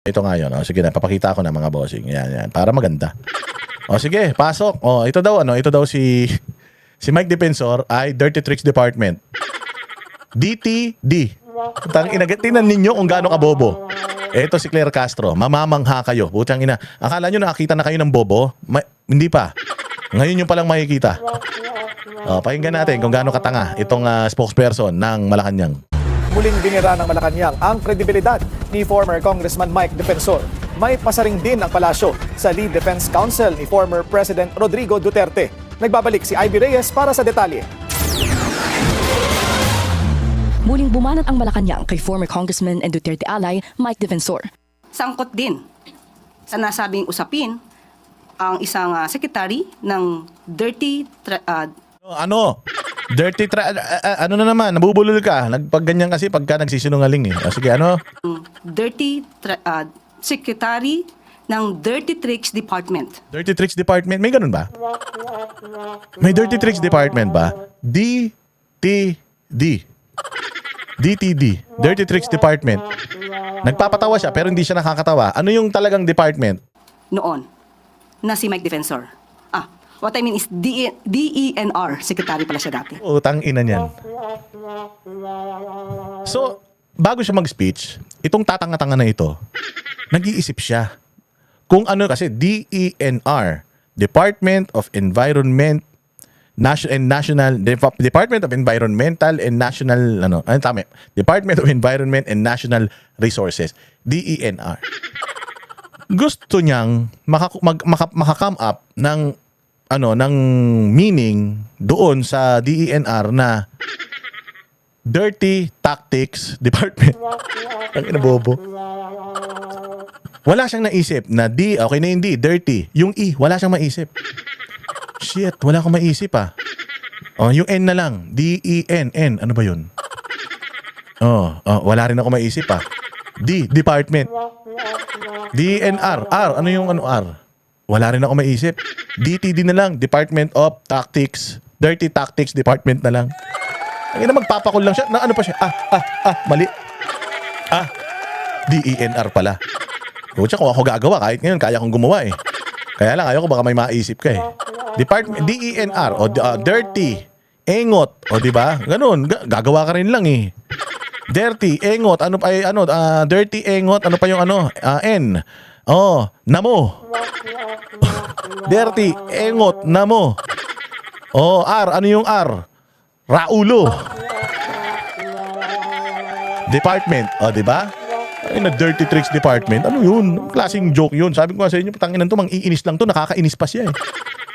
Ito nga yun. Sige na, papakita ko na mga bossing. Yan. Para maganda. Sige, pasok. Ito daw si Mike Defensor ay Dirty Tricks Department. DTD. Tingnan ninyo kung gaano kabobo. Ito si Claire Castro. Mamamangha kayo. Putang ina. Akala nyo nakakita na kayo ng bobo? Hindi pa. Ngayon yung palang makikita. Pakinggan natin kung gaano katanga itong spokesperson ng Malacanang. Muling binira ng Malacanang ang kredibilidad ni former Congressman Mike Defensor. May pasaring din ang palasyo sa Lead Defense Council ni former President Rodrigo Duterte. Nagbabalik si Ivy Reyes para sa detalye. Muling bumanat ang Malacanang kay former Congressman and Duterte ally Mike Defensor. Sangkot din sa nasabing usapin ang isang secretary ng Ano na naman, nabubulol ka. Nagpagganyan kasi pagka nagsisinungaling eh. Sige, secretary ng Dirty Tricks Department. Dirty Tricks Department, may ganun ba? May Dirty Tricks Department ba? DTD, Dirty Tricks Department. Nagpapatawa siya pero hindi siya nakakatawa. Ano yung talagang department? Noon, na si Mike Defensor. What I mean is DENR, secretary pala siya dati. Utang ina niyan. So, bago siya mag-speech, itong tatanga-tanga na ito, nag-iisip siya. Kung ano kasi DENR, Department of Environment Department of Environmental and National Department of Environment and National Resources, DENR. Gusto niyang maka-come up ng meaning doon sa DENR na Dirty Tactics Department. Ang inabobo. Wala siyang naisip na D, okay na yung D, dirty. Yung E, wala siyang maisip. Shit, wala akong maisip yung N na lang. D-E-N-N. Ano ba yun? Wala rin ako maisip D, department. D-N-R. R, ano yung R? Wala rin ako maisip. DTD na lang. Department of Tactics. Dirty Tactics Department na lang. Ang ina, magpapakul lang siya. Ano pa siya? Mali. DENR pala. Kutsa, kung ako gagawa, kahit ngayon, kaya kong gumawa eh. Kaya lang, ayoko baka may maisip ka eh. Department, DENR, dirty, engot, diba? Ganun, gagawa ka rin lang eh. Dirty, engot, dirty, engot, ano pa yung N? Namo. Dirty, engot, namo. R, ano yung R? Raulo. Department, diba? Ay na Dirty Tricks Department. Ano yun? Klaseng joke yun. Sabi ko nga sa inyo, patanginan to, mang-iinis lang to, nakakainis pa siya eh.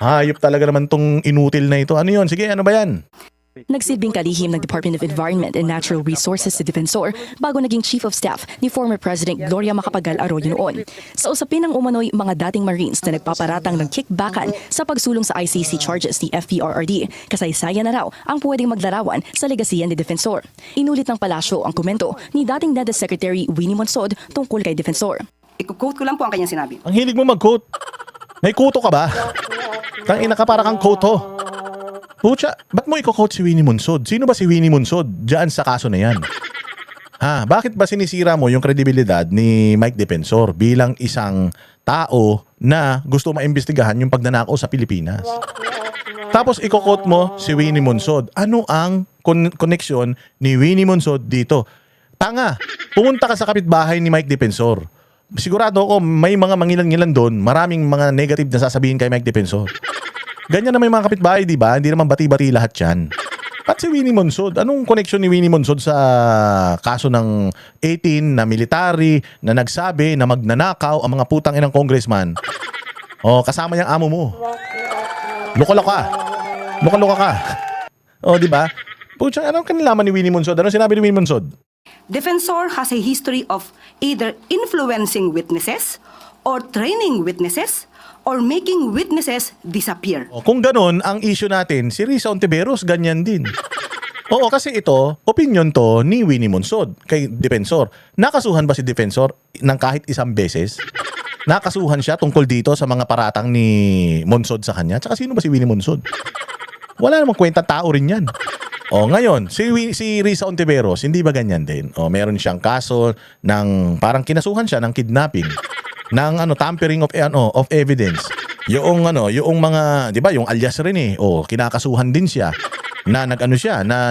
Hayop talaga naman tong inutil na ito. Ano yun? Sige, ano ba yan? Nagsilbing kalihim ng Department of Environment and Natural Resources si Defensor bago naging Chief of Staff ni former President Gloria Macapagal Arroyo noon. Sa usapin ng umano'y mga dating Marines na nagpaparatang ng kickbackan sa pagsulong sa ICC charges ni FPRRD, kasaysayan na raw ang pwedeng maglarawan sa legasiyan ni Defensor. Inulit ng palasyo ang komento ni dating NEDA Secretary Winnie Monsod tungkol kay Defensor. Iko-quote ko lang po ang kanyang sinabi. Ang hilig mo mag-quote. May kuto ka ba? Tangina ka, para kang koto. Pucha, ba't mo i-quote si Winnie Monsod? Sino ba si Winnie Monsod diyan sa kaso na yan? Bakit ba sinisira mo yung kredibilidad ni Mike Defensor bilang isang tao na gusto maimbestigahan yung pagnanakaw sa Pilipinas? Tapos i-quote mo si Winnie Monsod. Ano ang koneksyon ni Winnie Monsod dito? Tanga, pumunta ka sa kapitbahay ni Mike Defensor. Sigurado ako may mga mangilan-ngilan doon, maraming mga negative na sasabihin kay Mike Defensor. Ganyan na may mga kapitbahay, di ba? Hindi naman bati-bati lahat yan. At si Winnie Monsod, anong connection ni Winnie Monsod sa kaso ng 18 na military na nagsabi na magnanakaw ang mga putang inang congressman? Kasama niyang amo mo. Loko-loka. Loko-loka ka. Di ba? Pucha, anong kanilaman ni Winnie Monsod? Anong sinabi ni Winnie Monsod? Defensor has a history of either influencing witnesses or training witnesses or making witnesses disappear. Kung ganun, ang issue natin, si Risa Ontiveros, ganyan din. Kasi ito, opinion to ni Winnie Monsod kay Defensor. Nakasuhan ba si Defensor ng kahit isang beses? Nakasuhan siya tungkol dito sa mga paratang ni Monsod sa kanya? Tsaka sino ba si Winnie Monsod? Wala namang kwenta, tao rin yan. O ngayon, si Risa Ontiveros, hindi ba ganyan din? O meron siyang kaso ng parang kinasuhan siya ng kidnapping, ng tampering of evidence. Yung mga, 'di ba, yung alias rin eh. O kinakasuhan din siya na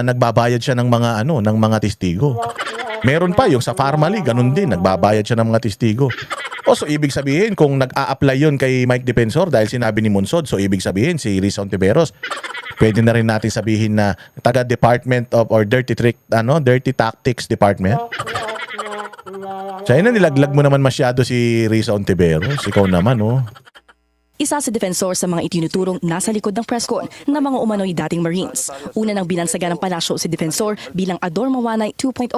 nagbabayad siya ng mga testigo. Meron pa yung sa Farmally, ganun din, nagbabayad siya ng mga testigo. O so ibig sabihin kung nag-a-apply yun kay Mike Defensor dahil sinabi ni Monsod, so ibig sabihin si Risa Ontiveros, pwede na rin natin sabihin na taga Department of or Dirty Tactics Department. China, nilaglag mo naman masyado si Risa Ontiveros. Ikaw naman, oh. Isa si Defensor sa mga itinuturong nasa likod ng press con na mga umano'y dating Marines. Una nang binansaga ng palasyo si Defensor bilang Ador Mawanay 2.0.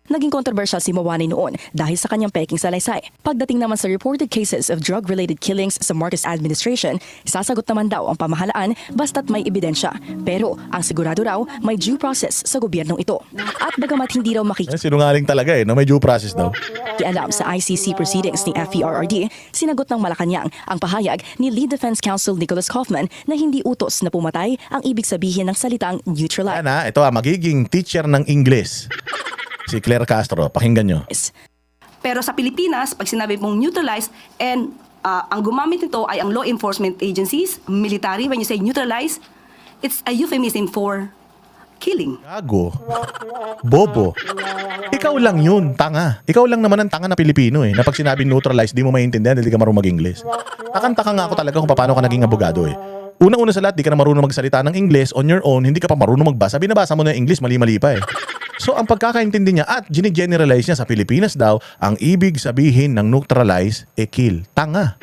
Naging kontrobersyal si Mawanay noon dahil sa kanyang peking salaysay. Pagdating naman sa reported cases of drug-related killings sa Marcos administration, sasagot naman daw ang pamahalaan basta't may ebidensya. Pero ang sigurado raw may due process sa gobyernong ito. At bagamat hindi raw Sinungaling talaga eh, no? May due process daw. alam sa ICC proceedings ni FERRD, sinagot ng Malacanang ang pahayag ni Lead Defense Counsel Nicholas Kaufman na hindi utos na pumatay ang ibig sabihin ng salitang neutralize. Ito magiging teacher ng Ingles. Si Claire Castro, pakinggan nyo. Pero sa Pilipinas, pag sinabi mong neutralize, and ang gumamit nito ay ang law enforcement agencies, military, when you say neutralize, it's a euphemism for killing. Gago. Bobo. Ikaw lang yun, tanga. Ikaw lang naman ang tanga na Pilipino eh. Na pag sinabing neutralize, di mo maintindihan dahil di ka marunong mag-Ingles. Takang-taka nga ako talaga kung paano ka naging abogado eh. Una-una sa lahat, di ka na marunong magsalita ng Ingles on your own, hindi ka pa marunong magbasa. Binabasa mo na yung English, mali-mali pa eh. So ang pagkakaintindi niya at gine-generalize niya sa Pilipinas daw, ang ibig sabihin ng neutralize kill. Tanga.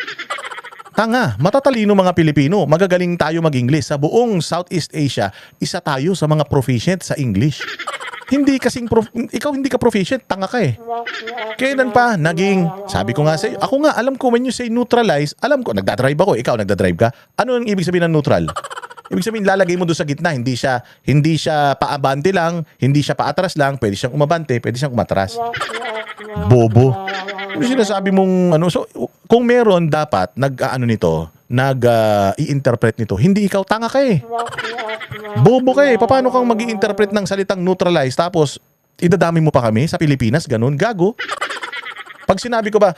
Tanga. Matatalino mga Pilipino. Magagaling tayo mag-English. Sa buong Southeast Asia, isa tayo sa mga proficient sa English. Ikaw hindi ka proficient, tanga ka eh. Kailan pa sabi ko nga sa iyo, ako nga alam ko when you say neutralize, alam ko, nagdadrive ako, ikaw nagdadrive ka. Ano ang ibig sabihin ng neutral? Ibig sabihin, lalagay mo doon sa gitna, hindi siya paabante lang, hindi siya paatras lang, pwede siyang umabante, pwede siyang umatras. Bobo. Ano sinasabi mong so kung meron dapat i-interpret nito, hindi ikaw, tanga ka eh. Bobo ka eh. Paano kang mag-i-interpret ng salitang neutralize tapos idadami mo pa kami sa Pilipinas, ganun? Gago. Pag sinabi ko ba,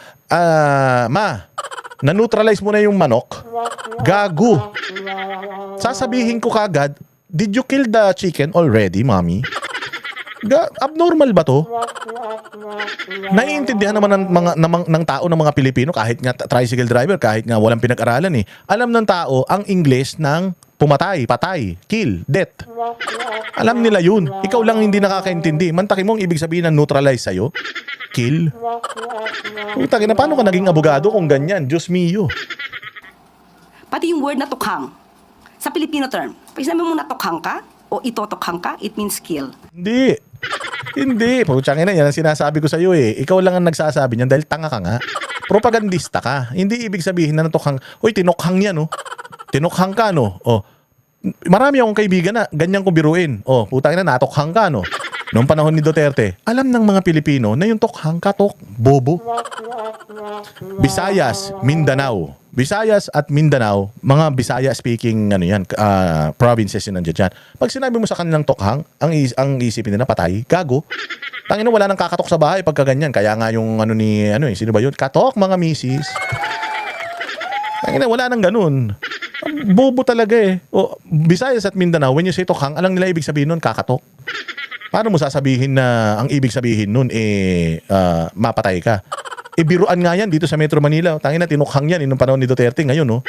na-neutralize mo na yung manok, gago. Sasabihin ko kagad, did you kill the chicken already, mommy? Abnormal ba to? Naiintindihan naman ng tao ng mga Pilipino, kahit nga tricycle driver, kahit nga walang pinag-aralan eh. Alam ng tao ang English ng pumatay, patay, kill, death. Alam nila yun. Ikaw lang hindi nakakaintindi. Mantakin mo ang ibig sabihin ng neutralize sa'yo. Kill. Utangin na, paano ka naging abogado kung ganyan? Diyos mio. Pati yung word na tukhang, sa Filipino term, pag sinabi mo natukhang ka, o itotokhang ka, it means kill. Hindi. Putsangin na, yan ang sinasabi ko sa'yo eh. Ikaw lang ang nagsasabi niyan dahil tanga ka nga. Propagandista ka. Hindi ibig sabihin na natukhang, tinokhang yan oh. Tinokhang ka no. Marami akong kaibigan na ganyan ko biruin. Putangin na, natokhang ka no. Noong panahon ni Duterte, alam ng mga Pilipino na yung tokhang katok, bobo. Visayas at Mindanao, mga Bisaya speaking provinces yun nandiyan dyan. Pag sinabi mo sa kanilang tokhang, ang isipin nila patay, gago. Tangina, wala nang kakatok sa bahay pagka ganyan. Kaya nga yung sino ba yun? Katok mga misis. Tangina, wala nang ganun. Bobo talaga eh. Visayas at Mindanao, when you say tokhang, alang nila ibig sabihin nun, kakatok. Paano mo sasabihin na ang ibig sabihin nun mapatay ka? Biruan nga yan dito sa Metro Manila. Tangina, tinukhang yan nung panahon ni Duterte ngayon, no?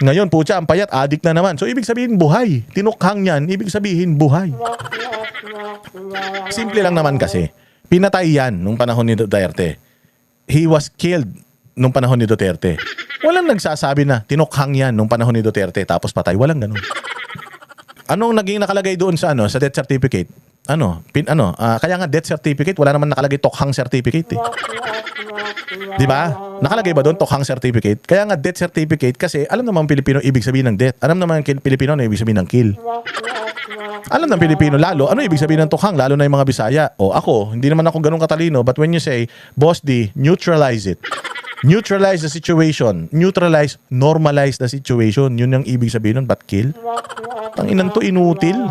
Ngayon, putya, ang payat, addict na naman. So, ibig sabihin, buhay. Tinukhang yan, ibig sabihin, buhay. Simple lang naman kasi. Pinatay yan nung panahon ni Duterte. He was killed nung panahon ni Duterte. Walang nagsasabi na tinukhang yan nung panahon ni Duterte tapos patay. Walang ganun. Anong naging nakalagay doon sa death certificate? Kaya nga death certificate, wala naman nakalagay tokhang certificate eh. Di ba? Nakalagay ba doon tokhang certificate? Kaya nga death certificate kasi alam naman Pilipino ibig sabihin ng death. Alam naman Pilipino na ibig sabihin ng kill. Alam ng Pilipino lalo, ano ibig sabihin ng tokhang, lalo na yung mga Bisaya. Ako, hindi naman ako ganun katalino, but when you say, Boss D, neutralize it. Neutralize the situation. Normalize the situation. Yun yung ibig sabihin nun, but kill. Tanginan to, inutil.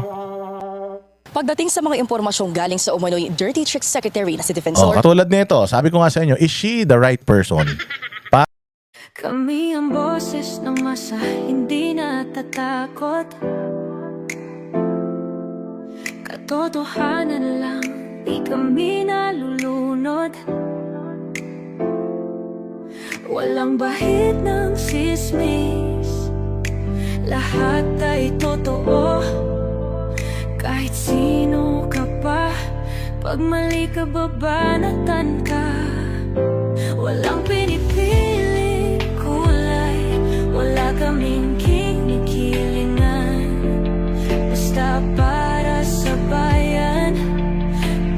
Pagdating sa mga impormasyong galing sa umano'y dirty trick secretary na si Defensor, Katulad nito, sabi ko nga sa inyo, is she the right person? Kami ang boses ng masa, hindi natatakot. Katotohanan lang, di kami nalulunod. Walang bahid ng sismis, lahat ay totoo. Kahit sino ka pa, pag mali ka babanatan ka. Walang pinipili kulay, wala kaming kinikilingan. Basta para sa bayan,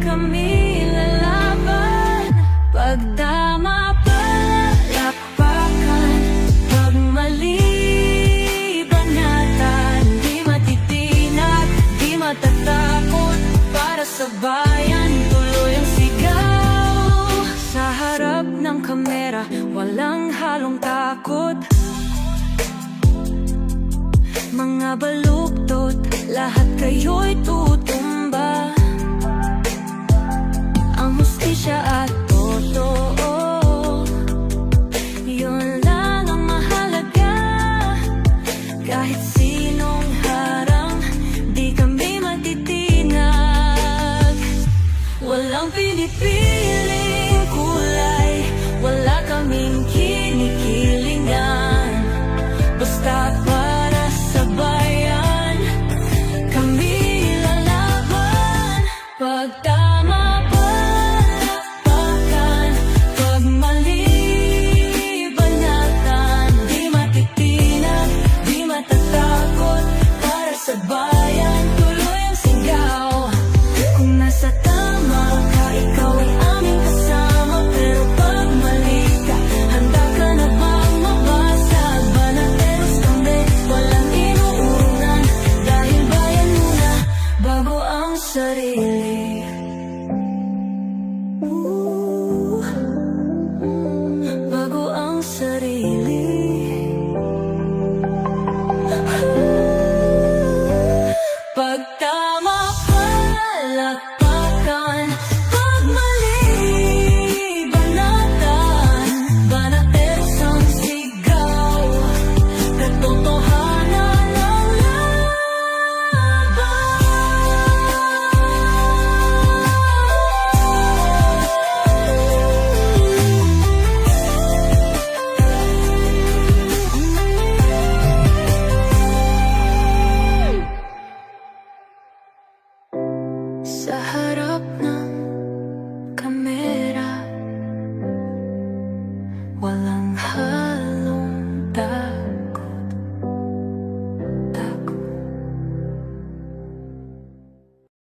kami lalaban. Pagtama palapakan, pag mali banatan. Di matitinag, di matatakot, para sa bayan tuloy ang sigaw. Sa harap ng kamera, walang halong takot. Mga baluktot, lahat kayo'y tutumba. Ang hustisya at totoo, yun lang ang mahalaga. Kahit sinong harang, di kami matitinag. Walang pinipiling kulay, wala kaming kinikilingan. Basta para sa bayan, kami lalaban. Pagtama palapakan, pag mali banatan. Di matitinag, di matatakot, para sa bayan tuloy ang sigaw. Kung nasa tama ka, ikaw ay aming kasama. Pero pag mali ka, handa ka na bang mabasag? Banateros kami, walang inuunan. Dahil bayan muna, bago ang sarili. Bago ang sarili. Pagtama palakpakan, pag mali banatan. Banateros ang sigaw, katotohanan ang sa harap ng kamera, walang